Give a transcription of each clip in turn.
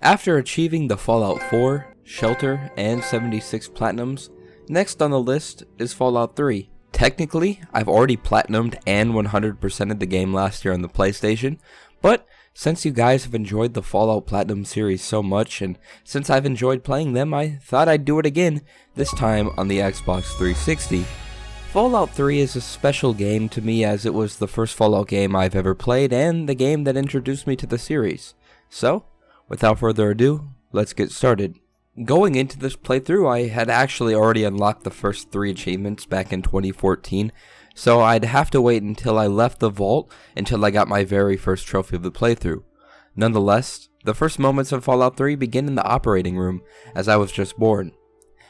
After achieving the Fallout 4, Shelter, and 76 Platinums, next on the list is Fallout 3. Technically, I've already Platinumed and 100%ed the game last year on the PlayStation, but since you guys have enjoyed the Fallout Platinum series so much, and since I've enjoyed playing them, I thought I'd do it again, this time on the Xbox 360. Fallout 3 is a special game to me as it was the first Fallout game I've ever played and the game that introduced me to the series. So, without further ado, let's get started. Going into this playthrough, I had actually already unlocked the first 3 achievements back in 2014, so I'd have to wait until I left the vault until I got my very first trophy of the playthrough. Nonetheless, the first moments of Fallout 3 begin in the operating room, as I was just born.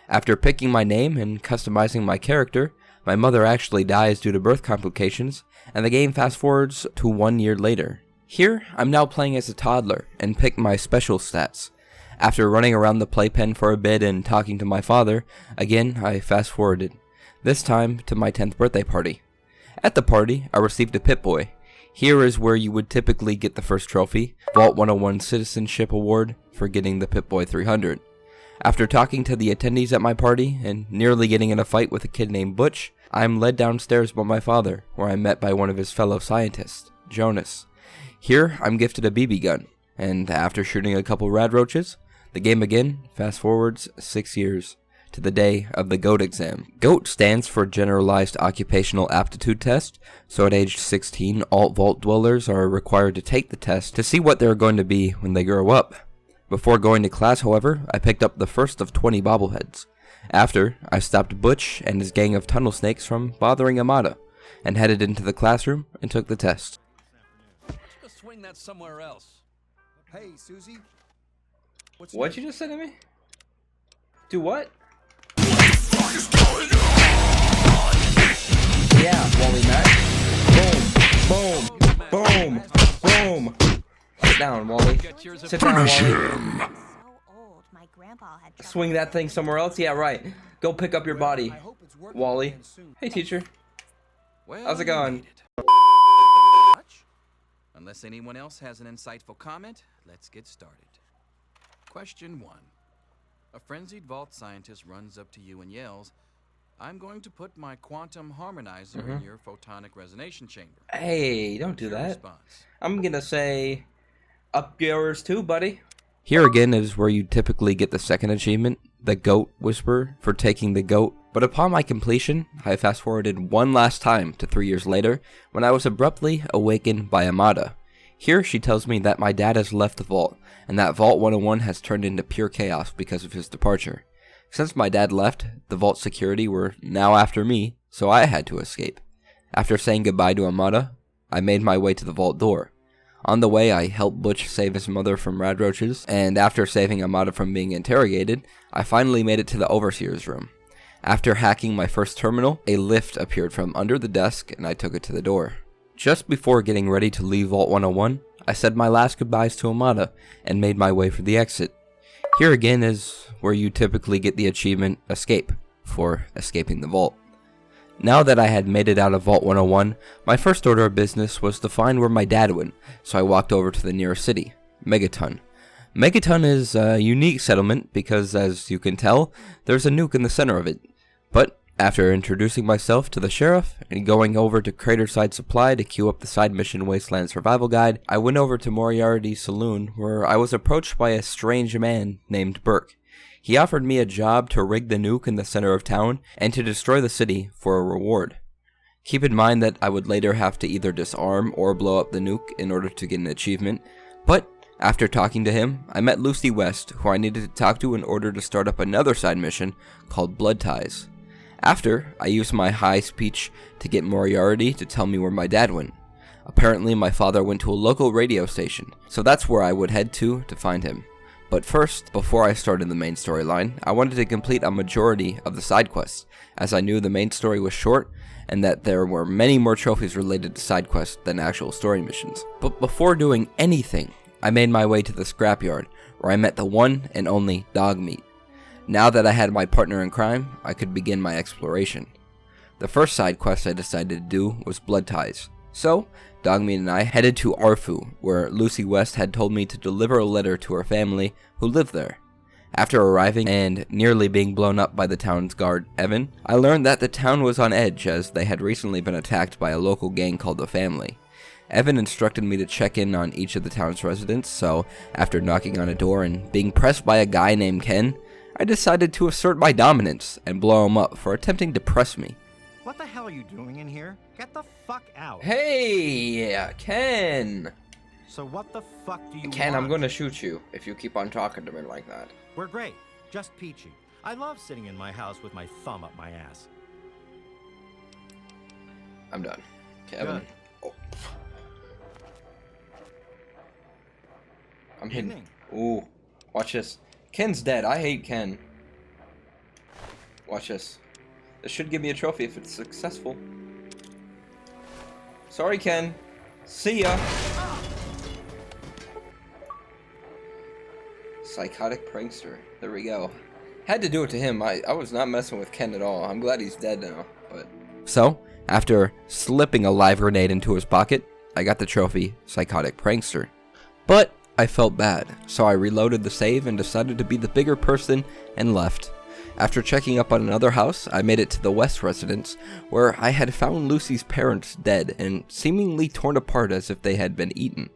After picking my name and customizing my character, my mother actually dies due to birth complications, and the game fast forwards to 1 year later. Here, I'm now playing as a toddler, and pick my special stats. After running around the playpen for a bit and talking to my father, again I fast forwarded, this time to my 10th birthday party. At the party, I received a Pip-Boy. Here is where you would typically get the first trophy, Vault 101 Citizenship Award for getting the Pip-Boy 300. After talking to the attendees at my party and nearly getting in a fight with a kid named Butch, I am led downstairs by my father, where I'm met by one of his fellow scientists, Jonas. Here, I'm gifted a BB gun, and after shooting a couple rad roaches, the game again fast forwards 6 years to the day of the GOAT exam. GOAT stands for Generalized Occupational Aptitude Test, so at age 16, all Vault dwellers are required to take the test to see what they're going to be when they grow up. Before going to class, however, I picked up the first of 20 bobbleheads. After, I stopped Butch and his gang of tunnel snakes from bothering Amada, and headed into the classroom and took the test. Just swing that somewhere else. Hey, Susie. What'd you just say to me? Do what? Yeah, Wally Mac. Boom, boom, boom, boom. Sit down, Wally. Sit down, Wally. Swing that thing somewhere else? Yeah, right. Go pick up your body, Wally. Hey, teacher. How's it going? Unless anyone else has an insightful comment, let's get started. Question 1. A frenzied vault scientist runs up to you and yells, "I'm going to put my quantum harmonizer in your photonic resonation chamber." Hey, don't do that. Response? I'm gonna say, up yours too, buddy. Here again is where you typically get the second achievement, the GOAT Whisperer, for taking the GOAT. But upon my completion, I fast forwarded one last time to 3 years later, when I was abruptly awakened by Amada. Here she tells me that my dad has left the vault, and that Vault 101 has turned into pure chaos because of his departure. Since my dad left, the vault security were now after me, so I had to escape. After saying goodbye to Amada, I made my way to the vault door. On the way, I helped Butch save his mother from rad roaches, and after saving Amada from being interrogated, I finally made it to the Overseer's room. After hacking my first terminal, a lift appeared from under the desk, and I took it to the door. Just before getting ready to leave Vault 101, I said my last goodbyes to Amada and made my way for the exit. Here again is where you typically get the achievement Escape for escaping the vault. Now that I had made it out of Vault 101, my first order of business was to find where my dad went, so I walked over to the nearest city, Megaton. Megaton is a unique settlement because, as you can tell, there's a nuke in the center of it. But after introducing myself to the sheriff and going over to Craterside Supply to queue up the side mission Wasteland Survival Guide, I went over to Moriarty's saloon where I was approached by a strange man named Burke. He offered me a job to rig the nuke in the center of town and to destroy the city for a reward. Keep in mind that I would later have to either disarm or blow up the nuke in order to get an achievement, but after talking to him, I met Lucy West, who I needed to talk to in order to start up another side mission called Blood Ties. After, I used my high speech to get Moriarty to tell me where my dad went. Apparently, my father went to a local radio station, so that's where I would head to find him. But first, before I started the main storyline, I wanted to complete a majority of the side quests, as I knew the main story was short, and that there were many more trophies related to side quests than actual story missions. But before doing anything, I made my way to the scrapyard, where I met the one and only Dogmeat. Now that I had my partner in crime, I could begin my exploration. The first side quest I decided to do was Blood Ties. So, Dogmeat and I headed to Arfu, where Lucy West had told me to deliver a letter to her family who lived there. After arriving and nearly being blown up by the town's guard, Evan, I learned that the town was on edge as they had recently been attacked by a local gang called the Family. Evan instructed me to check in on each of the town's residents, so after knocking on a door and being pressed by a guy named Ken, I decided to assert my dominance and blow him up for attempting to press me. What the hell are you doing in here? Get the fuck out. Hey, Ken! So what the fuck do you Ken, want? I'm gonna shoot you if you keep on talking to me like that. We're great. Just peachy. I love sitting in my house with my thumb up my ass. I'm done. Kevin. Good. Oh. I'm hitting. Evening. Ooh. Watch this. Ken's dead. I hate Ken. Watch this. This should give me a trophy if it's successful. Sorry, Ken. See ya. Psychotic prankster. There we go. Had to do it to him. I was not messing with Ken at all. I'm glad he's dead now. But so, after slipping a live grenade into his pocket, I got the trophy, Psychotic Prankster. But I felt bad, so I reloaded the save and decided to be the bigger person and left. After checking up on another house, I made it to the West residence, where I had found Lucy's parents dead and seemingly torn apart as if they had been eaten.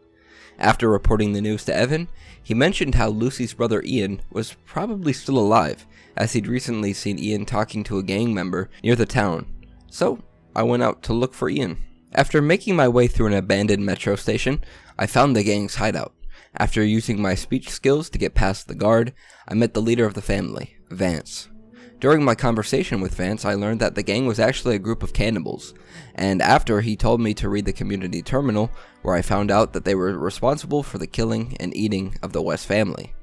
After reporting the news to Evan, he mentioned how Lucy's brother Ian was probably still alive, as he'd recently seen Ian talking to a gang member near the town. So, I went out to look for Ian. After making my way through an abandoned metro station, I found the gang's hideout. After using my speech skills to get past the guard, I met the leader of the family, Vance. During my conversation with Vance, I learned that the gang was actually a group of cannibals, and after he told me to read the community terminal, where I found out that they were responsible for the killing and eating of the West family.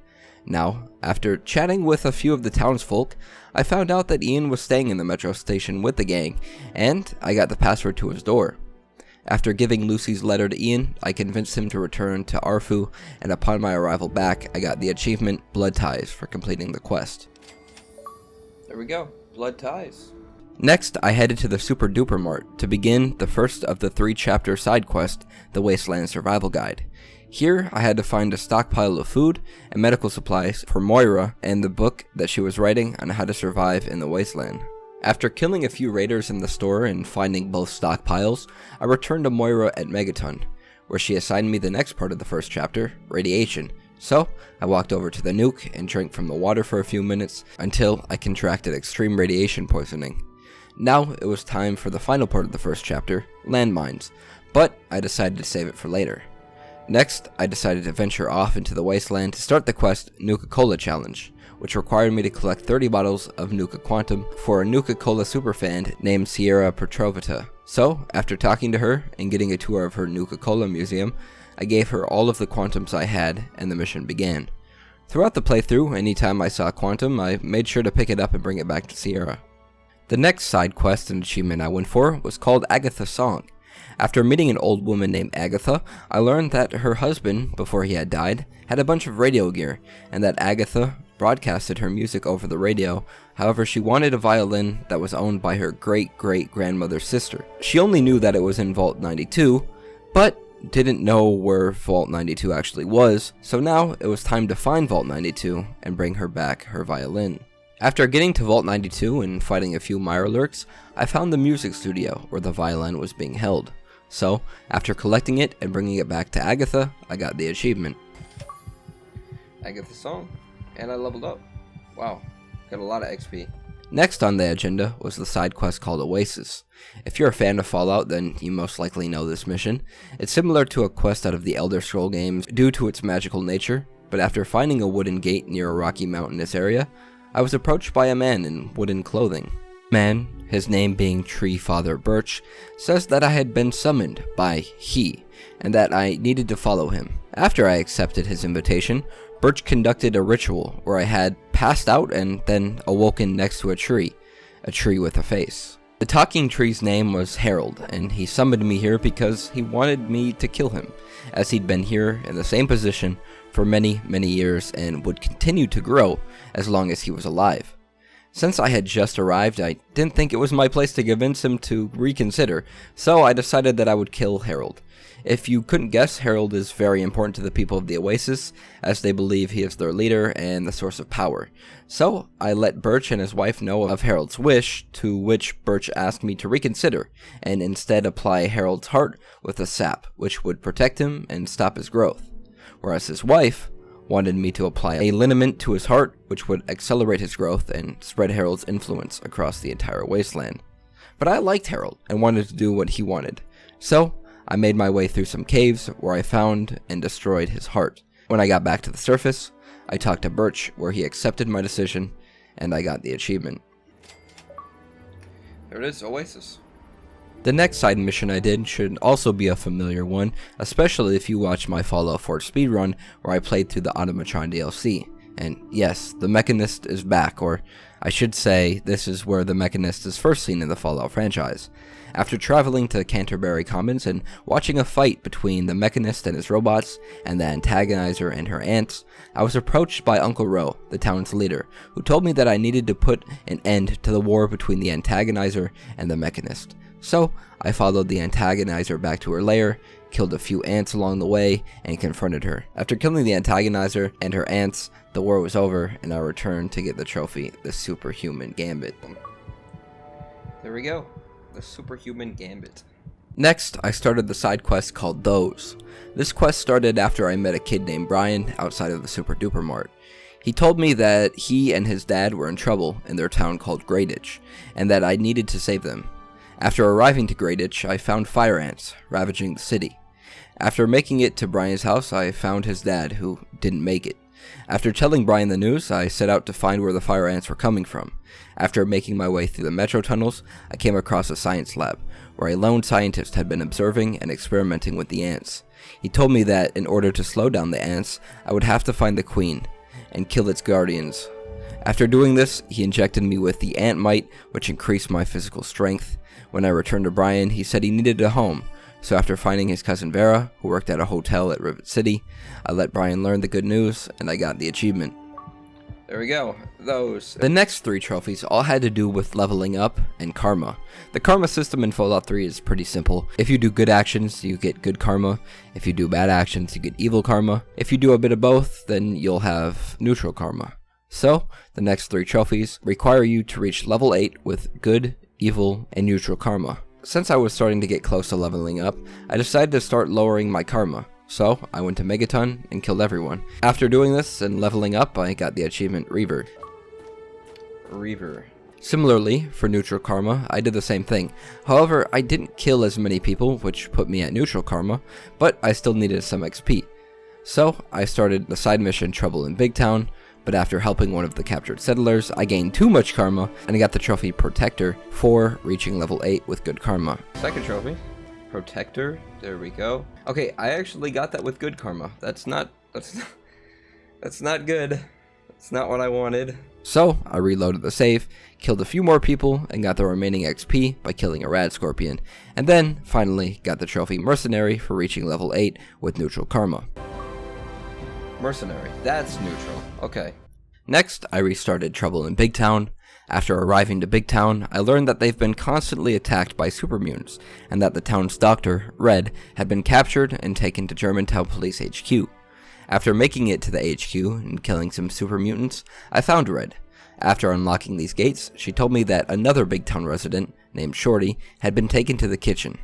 Now, after chatting with a few of the townsfolk, I found out that Ian was staying in the metro station with the gang, and I got the password to his door. After giving Lucy's letter to Ian, I convinced him to return to Arfu, and upon my arrival back, I got the achievement Blood Ties for completing the quest. There we go, Blood Ties. Next, I headed to the Super Duper Mart to begin the first of the 3-chapter side quest, the Wasteland Survival Guide. Here, I had to find a stockpile of food and medical supplies for Moira and the book that she was writing on how to survive in the wasteland. After killing a few raiders in the store and finding both stockpiles, I returned to Moira at Megaton, where she assigned me the next part of the first chapter, Radiation. So, I walked over to the nuke and drank from the water for a few minutes until I contracted extreme radiation poisoning. Now, it was time for the final part of the first chapter, Landmines, but I decided to save it for later. Next, I decided to venture off into the wasteland to start the quest Nuka-Cola Challenge, which required me to collect 30 bottles of Nuka Quantum for a Nuka-Cola superfan named Sierra Petrovita. So, after talking to her and getting a tour of her Nuka-Cola museum, I gave her all of the Quantums I had, and the mission began. Throughout the playthrough, anytime I saw a Quantum, I made sure to pick it up and bring it back to Sierra. The next side quest and achievement I went for was called Agatha's Song. After meeting an old woman named Agatha, I learned that her husband, before he had died, had a bunch of radio gear, and that Agatha broadcasted her music over the radio. However, she wanted a violin that was owned by her great-great-grandmother's sister. She only knew that it was in Vault 92, but didn't know where Vault 92 actually was, so now it was time to find Vault 92 and bring her back her violin. After getting to Vault 92 and fighting a few Mirelurks, I found the music studio where the violin was being held. So, after collecting it and bringing it back to Agatha, I got the achievement. Agatha's Song. And I leveled up. Wow, got a lot of XP. Next on the agenda was the side quest called Oasis. If you're a fan of Fallout, then you most likely know this mission. It's similar to a quest out of the Elder Scrolls games due to its magical nature, but after finding a wooden gate near a rocky mountainous area, I was approached by a man in wooden clothing. Man, his name being Tree Father Birch, says that I had been summoned by he, and that I needed to follow him. After I accepted his invitation, Birch conducted a ritual where I had passed out and then awoken next to a tree with a face. The talking tree's name was Harold, and he summoned me here because he wanted me to kill him, as he'd been here in the same position for many years and would continue to grow as long as he was alive. Since I had just arrived, I didn't think it was my place to convince him to reconsider, so I decided that I would kill Harold. If you couldn't guess, Harold is very important to the people of the Oasis, as they believe he is their leader and the source of power. So I let Birch and his wife know of Harold's wish, to which Birch asked me to reconsider, and instead apply Harold's heart with a sap, which would protect him and stop his growth. Whereas his wife wanted me to apply a liniment to his heart, which would accelerate his growth and spread Harold's influence across the entire wasteland. But I liked Harold and wanted to do what he wanted. So I made my way through some caves where I found and destroyed his heart. When I got back to the surface, I talked to Birch, where he accepted my decision, and I got the achievement. There it is, Oasis. The next side mission I did should also be a familiar one, especially if you watch my Fallout 4 speedrun where I played through the Automatron DLC. And yes, the Mechanist is back, or I should say, this is where the Mechanist is first seen in the Fallout franchise. After traveling to Canterbury Commons and watching a fight between the Mechanist and his robots, and the Antagonizer and her ants, I was approached by Uncle Ro, the town's leader, who told me that I needed to put an end to the war between the Antagonizer and the Mechanist. So, I followed the Antagonizer back to her lair, killed a few ants along the way, and confronted her. After killing the Antagonizer and her ants, the war was over, and I returned to get the trophy, the Superhuman Gambit. There we go, the Superhuman Gambit. Next, I started the side quest called Those. This quest started after I met a kid named Brian outside of the Super Duper Mart. He told me that he and his dad were in trouble in their town called Greyditch, and that I needed to save them. After arriving to Greyditch, I found fire ants ravaging the city. After making it to Brian's house, I found his dad, who didn't make it. After telling Brian the news, I set out to find where the fire ants were coming from. After making my way through the metro tunnels, I came across a science lab, where a lone scientist had been observing and experimenting with the ants. He told me that in order to slow down the ants, I would have to find the queen and kill its guardians. After doing this, he injected me with the ant mite, which increased my physical strength. When I returned to Brian, he said he needed a home, so after finding his cousin Vera, who worked at a hotel at Rivet City, I let Brian learn the good news, and I got the achievement. There we go, those. The next 3 trophies all had to do with leveling up and karma. The karma system in Fallout 3 is pretty simple. If you do good actions, you get good karma. If you do bad actions, you get evil karma. If you do a bit of both, then you'll have neutral karma. So, the next 3 trophies require you to reach level 8 with good, evil, and neutral karma. Since I was starting to get close to leveling up, I decided to start lowering my karma. So, I went to Megaton and killed everyone. After doing this and leveling up, I got the achievement Reaver. Similarly, for neutral karma, I did the same thing. However, I didn't kill as many people, which put me at neutral karma, but I still needed some XP. So, I started the side mission Trouble in Big Town, but after helping one of the captured settlers, I gained too much karma, and I got the trophy Protector for reaching level 8 with good karma. Second trophy, Protector, there we go. Okay, I actually got that with good karma. That's not good. That's not what I wanted. So, I reloaded the save, killed a few more people, and got the remaining XP by killing a rad scorpion, and then, finally, got the trophy Mercenary for reaching level 8 with neutral karma. Mercenary, that's neutral. Okay. Next, I restarted Trouble in Big Town. After arriving to Big Town, I learned that they've been constantly attacked by super mutants, and that the town's doctor, Red, had been captured and taken to Germantown Police HQ. After making it to the HQ and killing some super mutants, I found Red. After unlocking these gates, she told me that another Big Town resident, named Shorty, had been taken to the kitchen.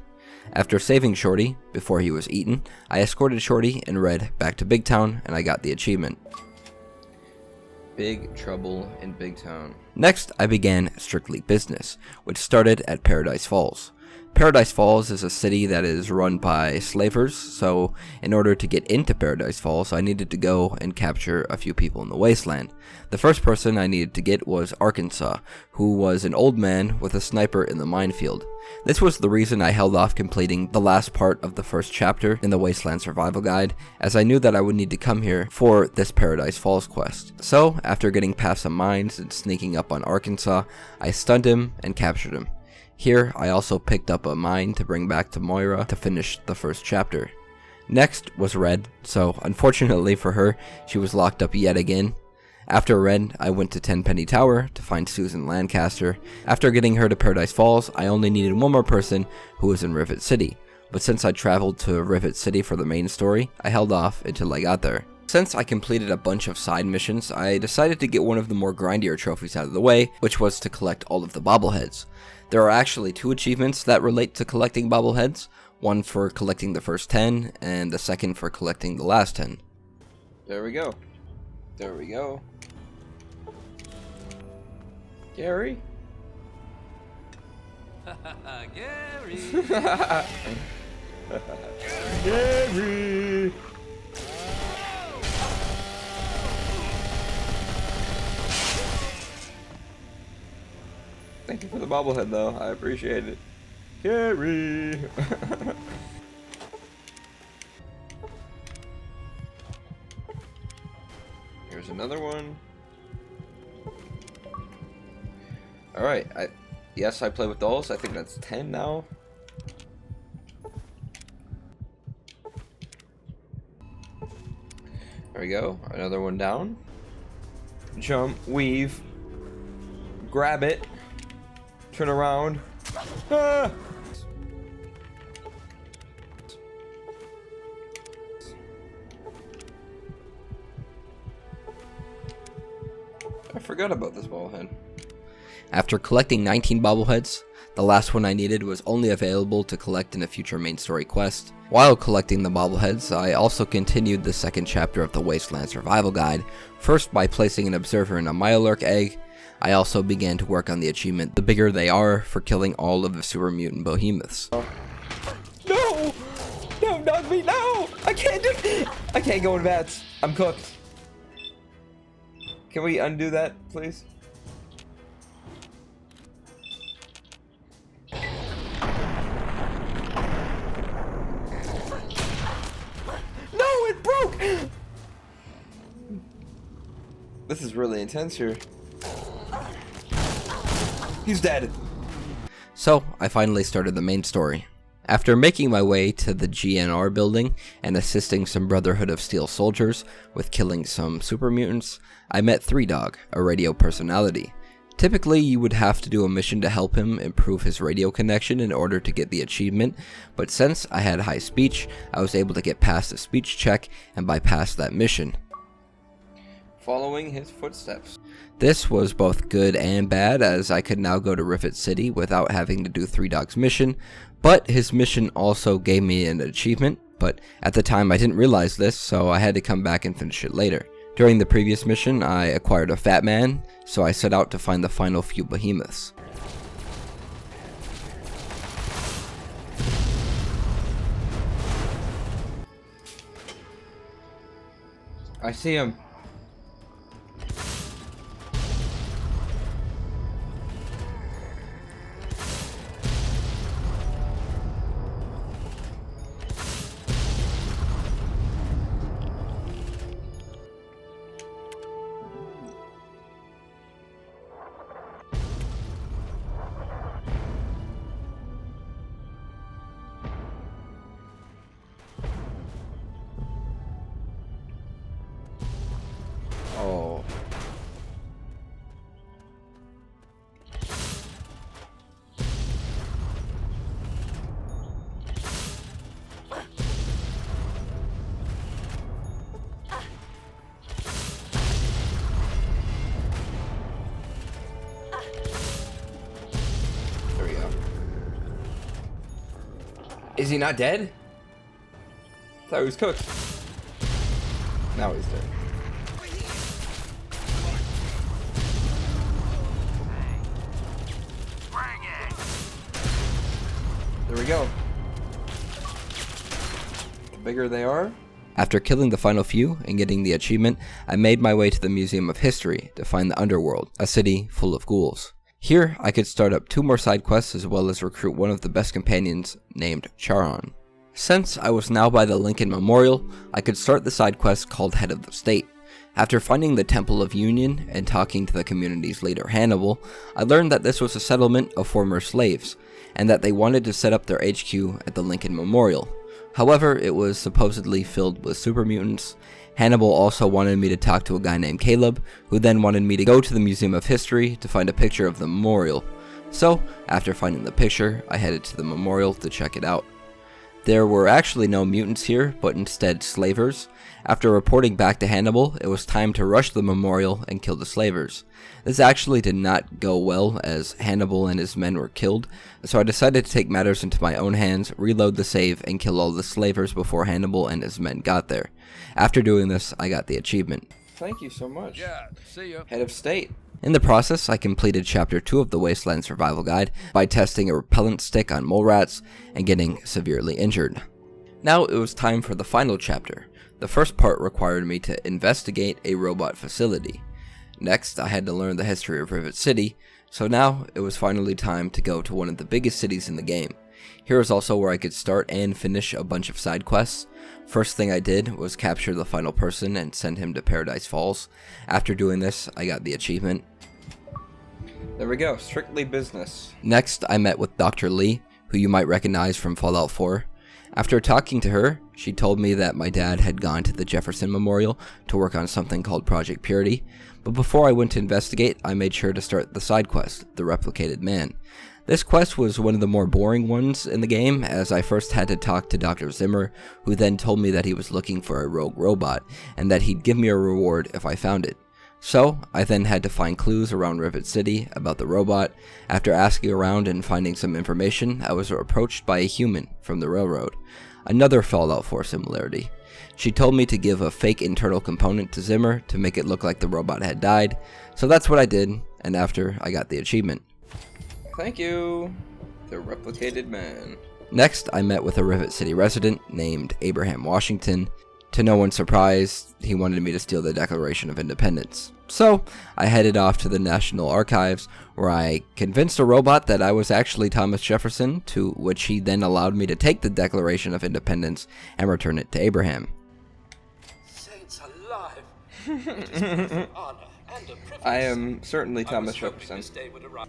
After saving Shorty, before he was eaten, I escorted Shorty and Red back to Big Town, and I got the achievement. Big Trouble in Big Town. Next, I began Strictly Business, which started at Paradise Falls. Paradise Falls is a city that is run by slavers, so in order to get into Paradise Falls, I needed to go and capture a few people in the Wasteland. The first person I needed to get was Arkansas, who was an old man with a sniper in the minefield. This was the reason I held off completing the last part of the first chapter in the Wasteland Survival Guide, as I knew that I would need to come here for this Paradise Falls quest. So, after getting past some mines and sneaking up on Arkansas, I stunned him and captured him. Here, I also picked up a mine to bring back to Moira to finish the first chapter. Next was Red, so unfortunately for her, she was locked up yet again. After Red, I went to Tenpenny Tower to find Susan Lancaster. After getting her to Paradise Falls, I only needed one more person who was in Rivet City, but since I traveled to Rivet City for the main story, I held off until I got there. Since I completed a bunch of side missions, I decided to get one of the more grindier trophies out of the way, which was to collect all of the bobbleheads. There are actually 2 achievements that relate to collecting bobbleheads, one for collecting the first 10, and the second for collecting the last 10. There we go. There we go. Gary? Gary! Gary! Thank you for the bobblehead, though. I appreciate it. Gary! Here's another one. Alright, yes, I play with dolls. I think that's 10 now. There we go. Another one down. Jump, weave, grab it, turn around. Ah! I forgot about this bobblehead. After collecting 19 bobbleheads, the last one I needed was only available to collect in a future main story quest. While collecting the bobbleheads, I also continued the second chapter of the Wasteland survival guide, first by placing an observer in a Mirelurk egg. I also began to work on the achievement The Bigger They Are for killing all of the super mutant behemoths. No! No, not me, no! I can't go in vats. I'm cooked. Can we undo that, please? No, it broke! This is really intense here. He's dead. So, I finally started the main story. After making my way to the GNR building and assisting some Brotherhood of Steel soldiers with killing some super mutants, I met 3Dog, a radio personality. Typically, you would have to do a mission to help him improve his radio connection in order to get the achievement, but since I had high speech, I was able to get past the speech check and bypass that mission. Following his footsteps. This was both good and bad, as I could now go to Rivet City without having to do 3Dog's mission, but his mission also gave me an achievement, but at the time I didn't realize this, so I had to come back and finish it later. During the previous mission, I acquired a fat man, so I set out to find the final few behemoths. I see him. Oh. There we go. Is he not dead? I thought he was cooked. Now he's dead. There we go. The bigger they are. After killing the final few and getting the achievement, I made my way to the Museum of History to find the Underworld, a city full of ghouls. Here, I could start up 2 more side quests as well as recruit one of the best companions named Charon. Since I was now by the Lincoln Memorial, I could start the side quest called Head of the State. After finding the Temple of Union and talking to the community's leader Hannibal, I learned that this was a settlement of former slaves, and that they wanted to set up their HQ at the Lincoln Memorial. However, it was supposedly filled with super mutants, Hannibal also wanted me to talk to a guy named Caleb, who then wanted me to go to the Museum of History to find a picture of the memorial. So, after finding the picture, I headed to the memorial to check it out. There were actually no mutants here, but instead slavers. After reporting back to Hannibal, it was time to rush the memorial and kill the slavers. This actually did not go well, as Hannibal and his men were killed, so I decided to take matters into my own hands, reload the save, and kill all the slavers before Hannibal and his men got there. After doing this, I got the achievement. Thank you so much. Yeah, see ya. Head of state. In the process, I completed Chapter 2 of the Wasteland Survival Guide by testing a repellent stick on mole rats and getting severely injured. Now it was time for the final chapter. The first part required me to investigate a robot facility. Next, I had to learn the history of Rivet City, so now it was finally time to go to one of the biggest cities in the game. Here is also where I could start and finish a bunch of side quests. First thing I did was capture the final person and send him to Paradise Falls. After doing this, I got the achievement. There we go, strictly business. Next, I met with Dr. Lee, who you might recognize from Fallout 4. After talking to her, she told me that my dad had gone to the Jefferson Memorial to work on something called Project Purity, but before I went to investigate, I made sure to start the side quest, The Replicated Man. This quest was one of the more boring ones in the game, as I first had to talk to Dr. Zimmer, who then told me that he was looking for a rogue robot, and that he'd give me a reward if I found it. So, I then had to find clues around Rivet City about the robot. After asking around and finding some information, I was approached by a human from the railroad. Another Fallout 4 similarity. She told me to give a fake internal component to Zimmer to make it look like the robot had died, so that's what I did, and after, I got the achievement. Thank you. The replicated man. Next, I met with a Rivet City resident named Abraham Washington. To no one's surprise, he wanted me to steal the Declaration of Independence. So, I headed off to the National Archives, where I convinced a robot that I was actually Thomas Jefferson, to which he then allowed me to take the Declaration of Independence and return it to Abraham. Saints alive! It is both an honor and a privilege. I am certainly I Thomas was hoping Jefferson. this day would arrive.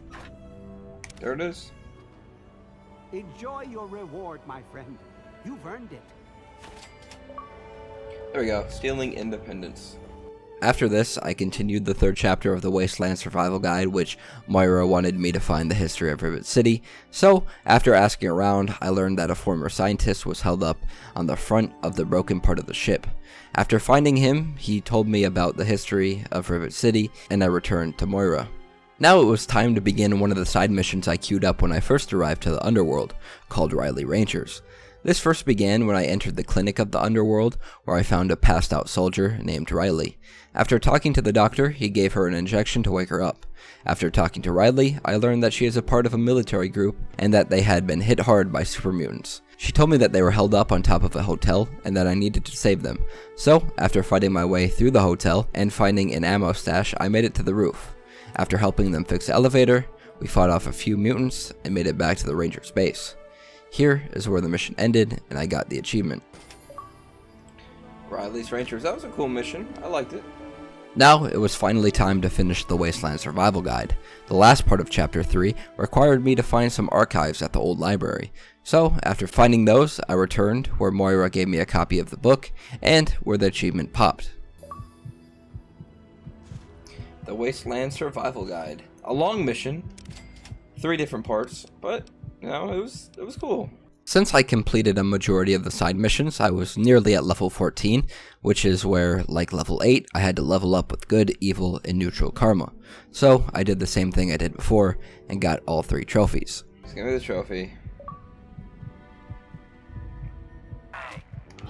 There it is. Enjoy your reward, my friend. You've earned it. There we go, stealing independence. After this, I continued the third chapter of the Wasteland Survival Guide, which Moira wanted me to find the history of Rivet City. So, after asking around, I learned that a former scientist was held up on the front of the broken part of the ship. After finding him, he told me about the history of Rivet City, and I returned to Moira. Now it was time to begin one of the side missions I queued up when I first arrived to the Underworld, called Riley Rangers. This first began when I entered the clinic of the Underworld, where I found a passed out soldier named Riley. After talking to the doctor, he gave her an injection to wake her up. After talking to Riley, I learned that she is a part of a military group, and that they had been hit hard by super mutants. She told me that they were held up on top of a hotel, and that I needed to save them. So, after fighting my way through the hotel, and finding an ammo stash, I made it to the roof. After helping them fix the elevator, we fought off a few mutants, and made it back to the Rangers' base. Here is where the mission ended, and I got the achievement. Riley's Rangers, that was a cool mission. I liked it. Now, it was finally time to finish the Wasteland Survival Guide. The last part of Chapter 3 required me to find some archives at the old library. So, after finding those, I returned, where Moira gave me a copy of the book, and where the achievement popped. The Wasteland Survival Guide. A long mission. 3 different parts, but, you know, it was cool. Since I completed a majority of the side missions, I was nearly at level 14, which is where, like level 8, I had to level up with good, evil, and neutral karma. So, I did the same thing I did before, and got all 3 trophies. Just give me the trophy.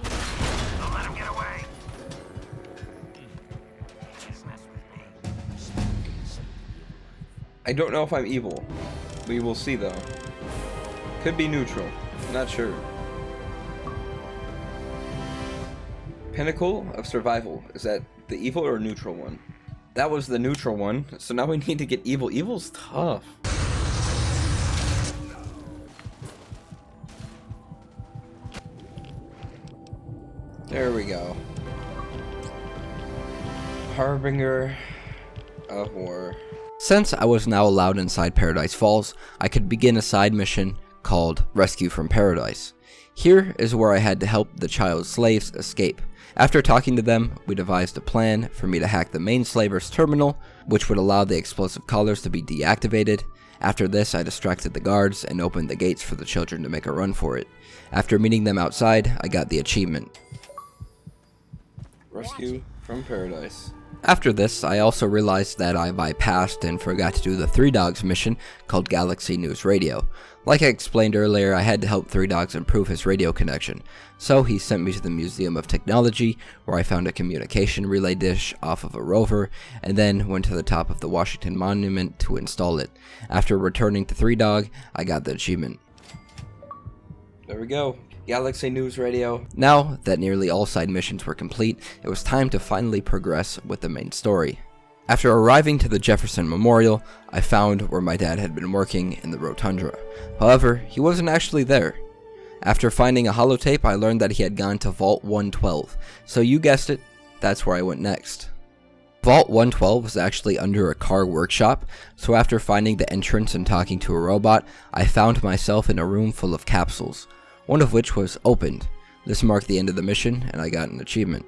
Don't let him get away. I don't know if I'm evil. We will see though. Could be neutral. Not sure. Pinnacle of Survival. Is that the evil or neutral one? That was the neutral one, so now we need to get evil. Evil's tough. There we go. Harbinger of War. Since I was now allowed inside Paradise Falls, I could begin a side mission called Rescue from Paradise. Here is where I had to help the child slaves escape. After talking to them, we devised a plan for me to hack the main slaver's terminal, which would allow the explosive collars to be deactivated. After this, I distracted the guards and opened the gates for the children to make a run for it. After meeting them outside, I got the achievement. Rescue from Paradise. After this, I also realized that I bypassed and forgot to do the Three Dogs mission called Galaxy News Radio. Like I explained earlier, I had to help Three Dogs improve his radio connection, so he sent me to the Museum of Technology, where I found a communication relay dish off of a rover, and then went to the top of the Washington Monument to install it. After returning to Three Dog, I got the achievement. There we go. Galaxy News Radio. Now that nearly all side missions were complete, it was time to finally progress with the main story. After arriving to the Jefferson Memorial, I found where my dad had been working in the Rotundra. However, he wasn't actually there. After finding a holotape, I learned that he had gone to Vault 112, so you guessed it, that's where I went next. Vault 112 was actually under a car workshop, so after finding the entrance and talking to a robot, I found myself in a room full of capsules, one of which was opened. This marked the end of the mission, and I got an achievement.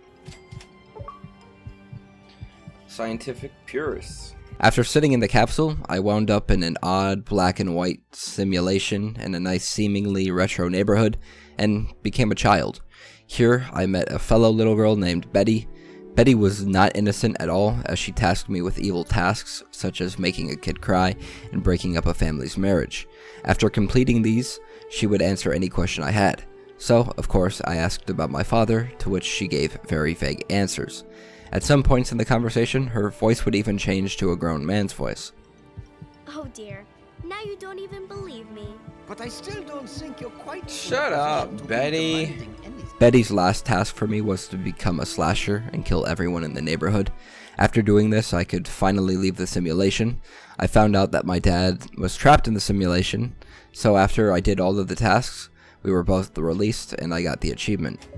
Scientific Purists. After sitting in the capsule, I wound up in an odd black and white simulation in a nice seemingly retro neighborhood, and became a child. Here, I met a fellow little girl named Betty. Betty was not innocent at all, as she tasked me with evil tasks, such as making a kid cry and breaking up a family's marriage. After completing these, she would answer any question I had. So, of course, I asked about my father, to which she gave very vague answers. At some points in the conversation, her voice would even change to a grown man's voice. Oh dear, now you don't even believe me. But I still don't think you're quite... Shut up, Betty. Betty's last task for me was to become a slasher and kill everyone in the neighborhood. After doing this, I could finally leave the simulation. I found out that my dad was trapped in the simulation, so after I did all of the tasks, we were both released and I got the achievement.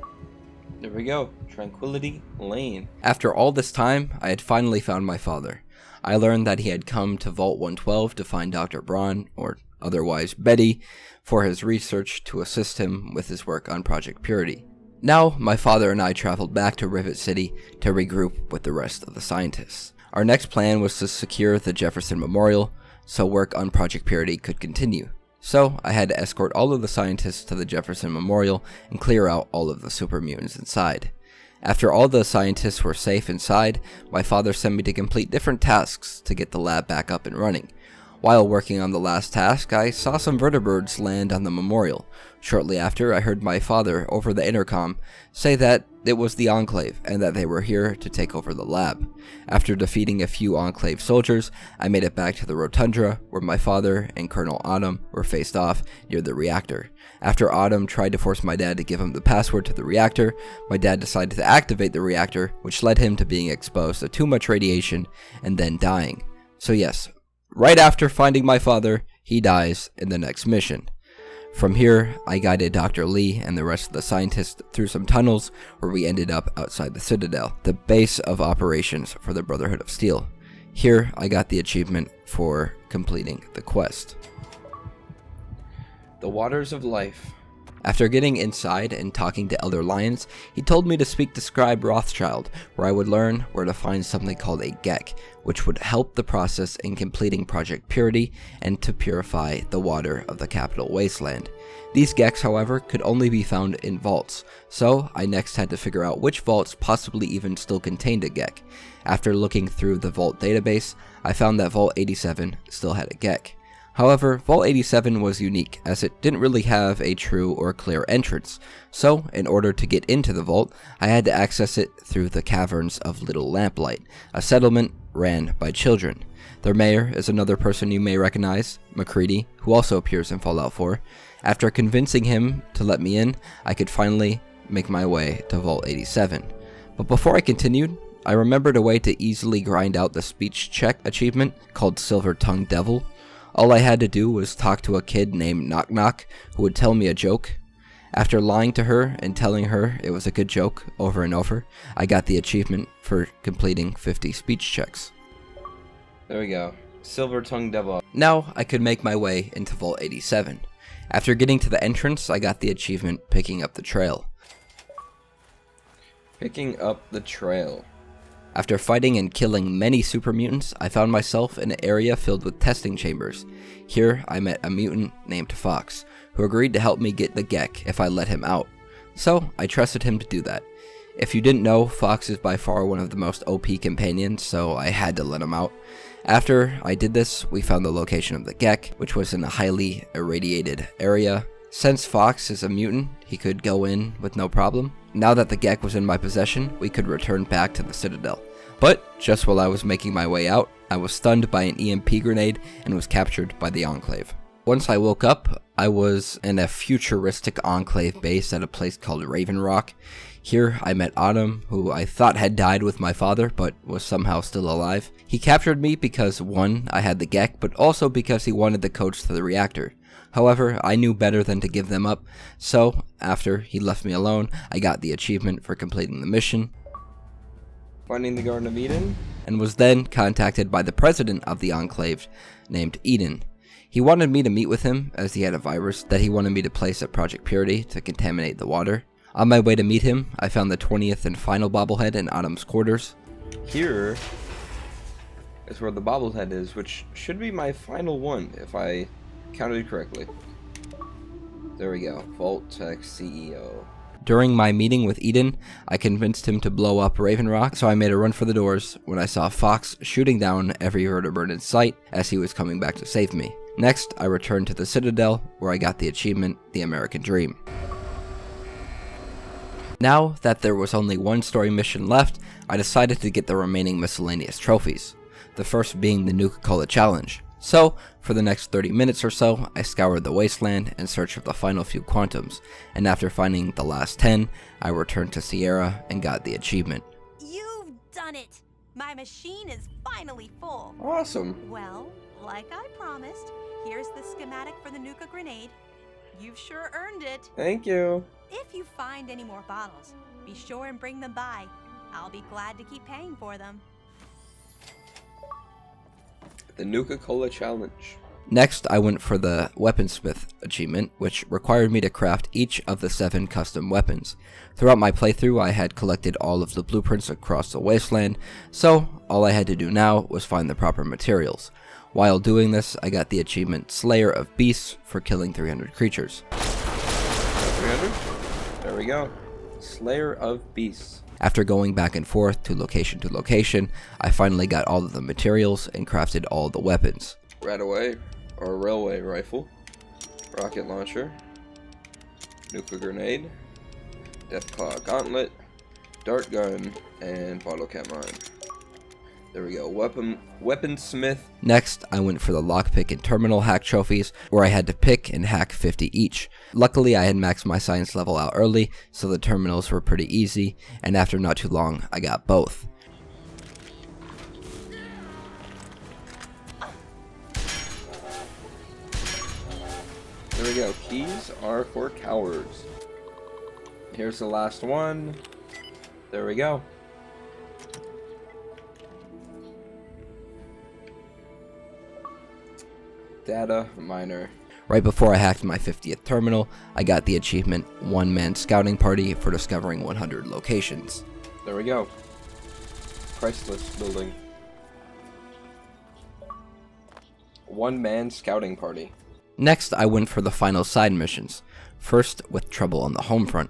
There we go. Tranquility Lane. After all this time, I had finally found my father. I learned that he had come to Vault 112 to find Dr. Braun, or otherwise Betty, for his research to assist him with his work on Project Purity. Now, my father and I traveled back to Rivet City to regroup with the rest of the scientists. Our next plan was to secure the Jefferson Memorial, so work on Project Purity could continue. So, I had to escort all of the scientists to the Jefferson Memorial and clear out all of the super mutants inside. After all the scientists were safe inside, my father sent me to complete different tasks to get the lab back up and running. While working on the last task, I saw some vertibirds land on the memorial. Shortly after, I heard my father, over the intercom, say that it was the Enclave and that they were here to take over the lab. After defeating a few Enclave soldiers, I made it back to the Rotundra, where my father and Colonel Autumn were faced off near the reactor. After Autumn tried to force my dad to give him the password to the reactor, my dad decided to activate the reactor, which led him to being exposed to too much radiation and then dying. So yes, right after finding my father, he dies in the next mission. From here, I guided Dr. Lee and the rest of the scientists through some tunnels where we ended up outside the Citadel, the base of operations for the Brotherhood of Steel. Here, I got the achievement for completing the quest. The Waters of Life. After getting inside and talking to Elder Lyons, he told me to speak to Scribe Rothschild, where I would learn where to find something called a G.E.C.K, which would help the process in completing Project Purity and to purify the water of the capital Wasteland. These G.E.Ks, however, could only be found in vaults, so I next had to figure out which vaults possibly even still contained a G.E.C. After looking through the vault database, I found that Vault 87 still had a G.E.C. However, Vault 87 was unique, as it didn't really have a true or clear entrance, so in order to get into the vault, I had to access it through the Caverns of Little Lamplight, a settlement ran by children. Their mayor is another person you may recognize, McCready, who also appears in Fallout 4. After convincing him to let me in, I could finally make my way to Vault 87. But before I continued, I remembered a way to easily grind out the speech check achievement called Silver Tongue Devil. All I had to do was talk to a kid named Knock Knock, who would tell me a joke. After lying to her and telling her it was a good joke over and over, I got the achievement for completing 50 speech checks. There we go. Silver Tongue Devil. Now I could make my way into Vault 87. After getting to the entrance, I got the achievement Picking Up the Trail. Picking up the trail. After fighting and killing many super mutants, I found myself in an area filled with testing chambers. Here, I met a mutant named Fox, who agreed to help me get the G.E.C.K if I let him out. So, I trusted him to do that. If you didn't know, Fox is by far one of the most OP companions, so I had to let him out. After I did this, we found the location of the G.E.C.K, which was in a highly irradiated area. Since Fox is a mutant, he could go in with no problem. Now that the G.E.C was in my possession, we could return back to the Citadel. But, just while I was making my way out, I was stunned by an EMP grenade and was captured by the Enclave. Once I woke up, I was in a futuristic Enclave base at a place called Raven Rock. Here, I met Autumn, who I thought had died with my father, but was somehow still alive. He captured me because, one, I had the G.E.C, but also because he wanted the codes to the reactor. However, I knew better than to give them up, so, after he left me alone, I got the achievement for completing the mission, Finding the Garden of Eden, and was then contacted by the president of the Enclave, named Eden. He wanted me to meet with him, as he had a virus that he wanted me to place at Project Purity to contaminate the water. On my way to meet him, I found the 20th and final bobblehead in Autumn's quarters. Here is where the bobblehead is, which should be my final one, if I counted correctly. There we go. Vault Tech CEO. During my meeting with Eden, I convinced him to blow up Raven Rock, so I made a run for the doors when I saw Fox shooting down every vertebrate in sight as he was coming back to save me. Next, I returned to the Citadel, where I got the achievement, The American Dream. Now that there was only one story mission left, I decided to get the remaining miscellaneous trophies, the first being the Nuka-Cola Challenge. So, for the next 30 minutes or so, I scoured the Wasteland in search of the final few quantums, and after finding the last 10, I returned to Sierra and got the achievement. You've done it! My machine is finally full. Awesome. Well, like I promised, here's the schematic for the Nuka grenade. You've sure earned it. Thank you. If you find any more bottles, be sure and bring them by. I'll be glad to keep paying for them. The Nuka-Cola Challenge. Next, I went for the Weaponsmith achievement, which required me to craft each of the 7 custom weapons. Throughout my playthrough, I had collected all of the blueprints across the Wasteland, so all I had to do now was find the proper materials. While doing this, I got the achievement Slayer of Beasts for killing 300 creatures. 300? There we go. Slayer of Beasts. After going back and forth to location, I finally got all of the materials and crafted all of the weapons. Radaway, or railway rifle, rocket launcher, nuka grenade, deathclaw gauntlet, dart gun, and bottle cap mine. There we go, weaponsmith. Next, I went for the lockpick and terminal hack trophies, where I had to pick and hack 50 each. Luckily, I had maxed my science level out early, so the terminals were pretty easy, and after not too long, I got both. There we go, keys are for cowards. Here's the last one. There we go. Data miner. Right before I hacked my 50th terminal, I got the achievement One Man Scouting Party for discovering 100 locations. There we go. Priceless building. One Man Scouting Party. Next, I went for the final side missions. First, with trouble on the home front.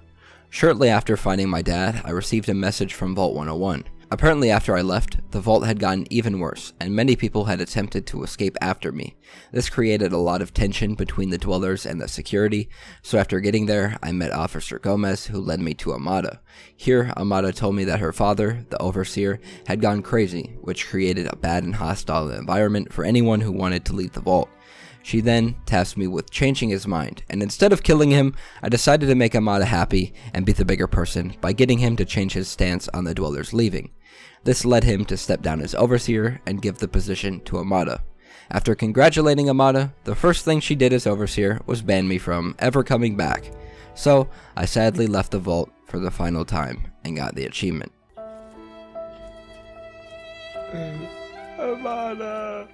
Shortly after finding my dad, I received a message from Vault 101. Apparently after I left, the vault had gotten even worse, and many people had attempted to escape after me. This created a lot of tension between the dwellers and the security, so after getting there, I met Officer Gomez, who led me to Amada. Here, Amada told me that her father, the Overseer, had gone crazy, which created a bad and hostile environment for anyone who wanted to leave the vault. She then tasked me with changing his mind, and instead of killing him, I decided to make Amada happy and be the bigger person by getting him to change his stance on the dwellers leaving. This led him to step down as Overseer and give the position to Amada. After congratulating Amada, the first thing she did as Overseer was ban me from ever coming back. So, I sadly left the vault for the final time and got the achievement. Amada.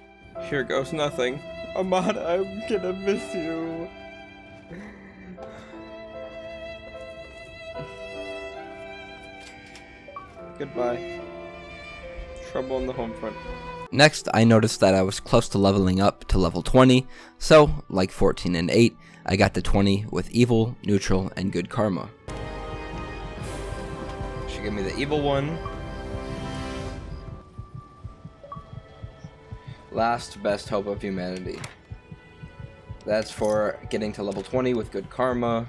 Here goes nothing. Amada, I'm gonna miss you. Goodbye. Trouble on the home front. Next, I noticed that I was close to leveling up to level 20, so, like 14 and 8, I got to 20 with evil, neutral, and good karma. Should give me the evil one. Last best hope of humanity. That's for getting to level 20 with good karma.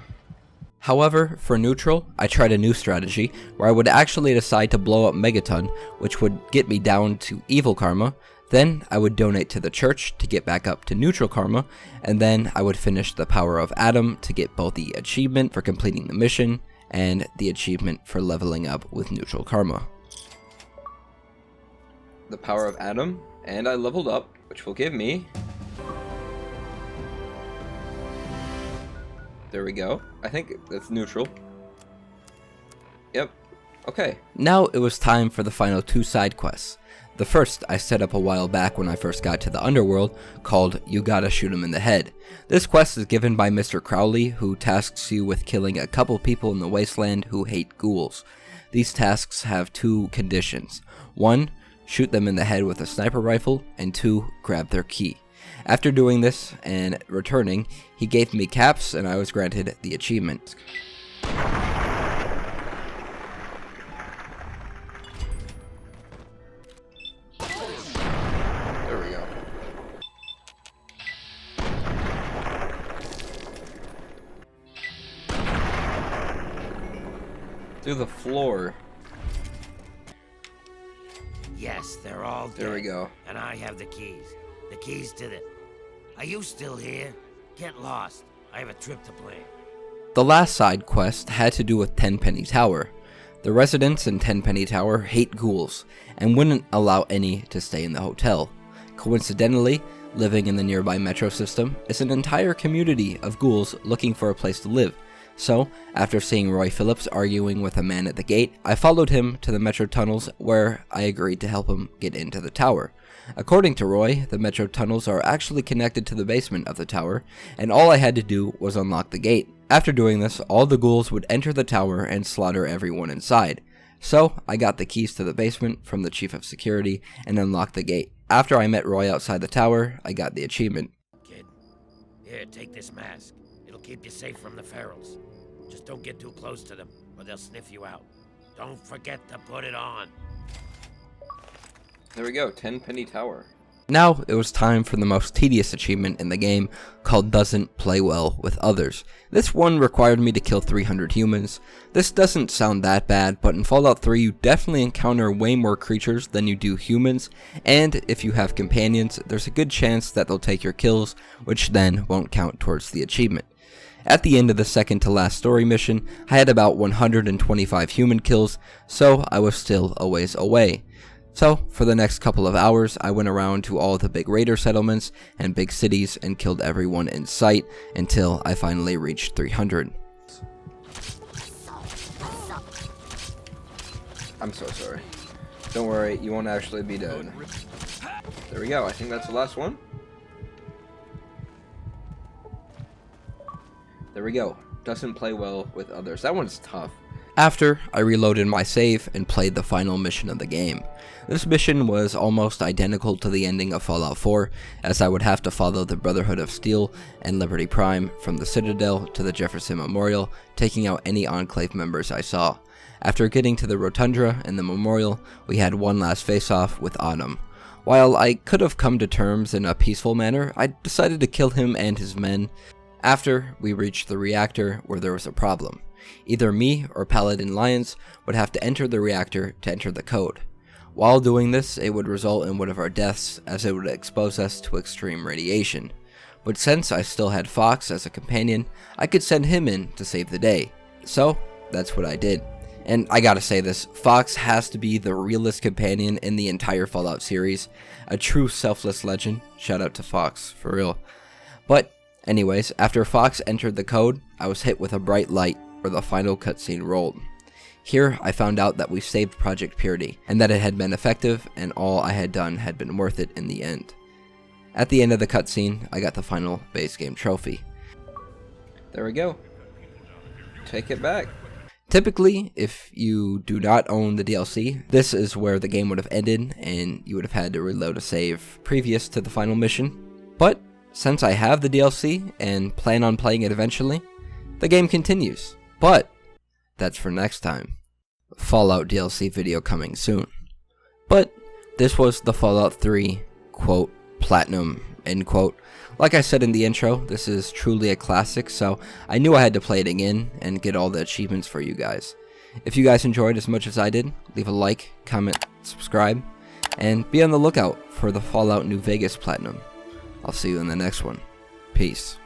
However, for neutral, I tried a new strategy where I would actually decide to blow up Megaton, which would get me down to evil karma. Then I would donate to the church to get back up to neutral karma, and then I would finish the power of Adam to get both the achievement for completing the mission and the achievement for leveling up with neutral karma. The power of Adam, and I leveled up, which will give me... There we go. I think that's neutral. Yep. Okay. Now it was time for the final 2 side quests. The first I set up a while back when I first got to the underworld, called You Gotta Shoot Him in the Head. This quest is given by Mr. Crowley, who tasks you with killing a couple people in the Wasteland who hate ghouls. These tasks have 2 conditions. 1, shoot them in the head with a sniper rifle, and 2, grab their key. After doing this and returning, he gave me caps and I was granted the achievement. There we go. Through the floor. Yes, they're all dead. There we go. And I have the keys. The keys to the... Are you still here? Get lost. I have a trip to plan. The last side quest had to do with Tenpenny Tower. The residents in Tenpenny Tower hate ghouls and wouldn't allow any to stay in the hotel. Coincidentally, living in the nearby metro system is an entire community of ghouls looking for a place to live. So, after seeing Roy Phillips arguing with a man at the gate, I followed him to the metro tunnels where I agreed to help him get into the tower. According to Roy, the metro tunnels are actually connected to the basement of the tower, and all I had to do was unlock the gate. After doing this, all the ghouls would enter the tower and slaughter everyone inside. So, I got the keys to the basement from the chief of security and unlocked the gate. After I met Roy outside the tower, I got the achievement. Kid, here, take this mask. It'll keep you safe from the ferals. Just don't get too close to them, or they'll sniff you out. Don't forget to put it on. There we go, Tenpenny Tower. Now it was time for the most tedious achievement in the game, called Doesn't Play Well with Others. This one required me to kill 300 humans. This doesn't sound that bad, but in Fallout 3 you definitely encounter way more creatures than you do humans, and if you have companions, there's a good chance that they'll take your kills, which then won't count towards the achievement. At the end of the second to last story mission, I had about 125 human kills, so I was still a ways away. So, for the next couple of hours, I went around to all the big raider settlements and big cities and killed everyone in sight until I finally reached 300. I'm so sorry. Don't worry, you won't actually be dead. There we go, I think that's the last one. There we go. Doesn't play well with others. That one's tough. After, I reloaded my save and played the final mission of the game. This mission was almost identical to the ending of Fallout 4, as I would have to follow the Brotherhood of Steel and Liberty Prime from the Citadel to the Jefferson Memorial, taking out any Enclave members I saw. After getting to the Rotundra and the Memorial, we had one last face-off with Autumn. While I could have come to terms in a peaceful manner, I decided to kill him and his men. After, we reached the reactor where there was a problem. Either me or Paladin Lions would have to enter the reactor to enter the code. While doing this, it would result in one of our deaths, as it would expose us to extreme radiation. But since I still had Fox as a companion, I could send him in to save the day. So, that's what I did. And I gotta say this, Fox has to be the realest companion in the entire Fallout series. A true selfless legend. Shout out to Fox, for real. But, anyways, after Fox entered the code, I was hit with a bright light where the final cutscene rolled. Here, I found out that we saved Project Purity, and that it had been effective, and all I had done had been worth it in the end. At the end of the cutscene, I got the final base game trophy. There we go. Take it back. Typically, if you do not own the DLC, this is where the game would have ended and you would have had to reload a save previous to the final mission. But since I have the DLC and plan on playing it eventually, the game continues. But that's for next time. Fallout DLC video coming soon. But this was the Fallout 3, quote, platinum, end quote. Like I said in the intro, this is truly a classic, so I knew I had to play it again and get all the achievements for you guys. If you guys enjoyed as much as I did, leave a like, comment, subscribe, and be on the lookout for the Fallout New Vegas Platinum. I'll see you in the next one. Peace.